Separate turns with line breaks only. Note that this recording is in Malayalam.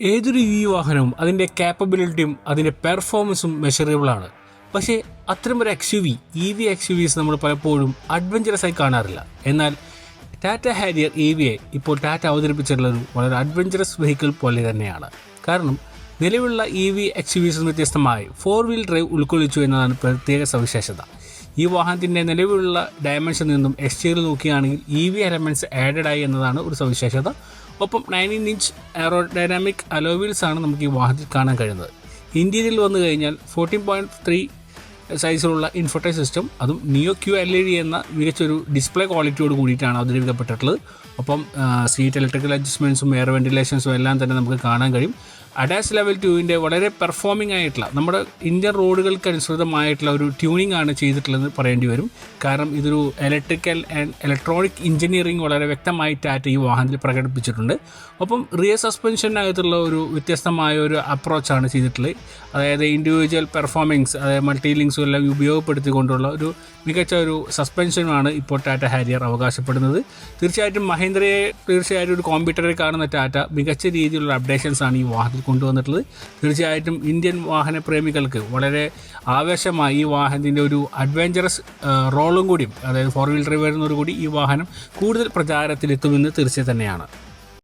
ഏതൊരു വാഹനവും അതിൻ്റെ കാപ്പബിലിറ്റിയും അതിൻ്റെ പെർഫോമൻസും മെഷറബിളാണ്. പക്ഷേ അത്തരമൊരു എക്സ് നമ്മൾ പലപ്പോഴും അഡ്വഞ്ചറസ് ആയി കാണാറില്ല. എന്നാൽ ടാറ്റ ഹാരിയർ EVA ഇപ്പോൾ ടാറ്റ അവതരിപ്പിച്ചിട്ടുള്ളത് വളരെ അഡ്വഞ്ചറസ് വെഹിക്കിൾ പോലെ തന്നെയാണ്. കാരണം നിലവിലുള്ള എക്സ് വ്യത്യസ്തമായി 4-wheel ഡ്രൈവ് ഉൾക്കൊള്ളിച്ചു എന്നതാണ് പ്രത്യേക സവിശേഷത. ഈ വാഹനത്തിൻ്റെ നിലവിലുള്ള ഡയമെൻഷൻ നിന്നും എക്സ്റ്റീരിയർ നോക്കുകയാണെങ്കിൽ EV എലമെൻറ്റ്സ് ആഡഡ് ആയി എന്നതാണ് ഒരു സവിശേഷത. ഒപ്പം 19-inch എയറോഡൈനാമിക് അലോവീൽസ് ആണ് നമുക്ക് ഈ വാഹനത്തിൽ കാണാൻ കഴിയുന്നത്. ഇന്റീരിയറിൽ വന്നു കഴിഞ്ഞാൽ 14.3 സൈസിലുള്ള ഇൻഫോടൈൻ സിസ്റ്റം, അതും നിയോ QLED എന്ന മികച്ചൊരു ഡിസ്പ്ലേ ക്വാളിറ്റിയോട് കൂടിയിട്ടാണ് അവതരിപ്പിക്കപ്പെട്ടിട്ടുള്ളത്. ഒപ്പം സീറ്റ് ഇലക്ട്രിക്കൽ അഡ്ജസ്റ്റ്മെൻറ്റ്സും എയർ വെന്റിലേഷൻസും എല്ലാം തന്നെ നമുക്ക് കാണാൻ കഴിയും. അഡാസ് ലെവൽ 2ൻ്റെ വളരെ പെർഫോമിംഗ് ആയിട്ടുള്ള നമ്മുടെ ഇന്ത്യൻ റോഡുകൾക്ക് അനുസൃതമായിട്ടുള്ള ഒരു ട്യൂണിംഗ് ആണ് ചെയ്തിട്ടുള്ളതെന്ന് പറയേണ്ടി വരും. കാരണം ഇതൊരു ഇലക്ട്രിക്കൽ ആൻഡ് ഇലക്ട്രോണിക് എഞ്ചിനീയറിംഗ് വളരെ വ്യക്തമായി ടാറ്റ ഈ വാഹനത്തിൽ പ്രകടിപ്പിച്ചിട്ടുണ്ട്. ഒപ്പം റിയർ സസ്പെൻഷനകത്തുള്ള ഒരു വ്യത്യസ്തമായ ഒരു അപ്രോച്ചാണ് ചെയ്തിട്ടുള്ളത്. അതായത് ഇൻഡിവിജ്വൽ പെർഫോമിങ്സ്, അതായത് മൾട്ടി ലിങ്ക്സും എല്ലാം ഉപയോഗപ്പെടുത്തിക്കൊണ്ടുള്ള ഒരു മികച്ച ഒരു സസ്പെൻഷനുമാണ് ഇപ്പോൾ ടാറ്റ ഹാരിയർ അവകാശപ്പെടുന്നത്. തീർച്ചയായിട്ടും മഹീന്ദ്രയെ ഒരു കോമ്പീറ്ററെ കാണുന്ന ടാറ്റ മികച്ച രീതിയിലുള്ള അപ്ഡേഷൻസാണ് ഈ വാഹനത്തിൽ കൊണ്ടുവന്നിട്ടുള്ളത്. തീർച്ചയായിട്ടും ഇന്ത്യൻ വാഹന പ്രേമികൾക്ക് വളരെ ആവേശമായി ഈ വാഹനത്തിൻ്റെ ഒരു അഡ്വഞ്ചറസ് റോളും കൂടിയും, അതായത് 4-wheel ഡ്രൈവ് വരുന്നതോടുകൂടി ഈ വാഹനം കൂടുതൽ പ്രചാരത്തിലെത്തുമെന്ന് തീർച്ചയായും തന്നെയാണ്.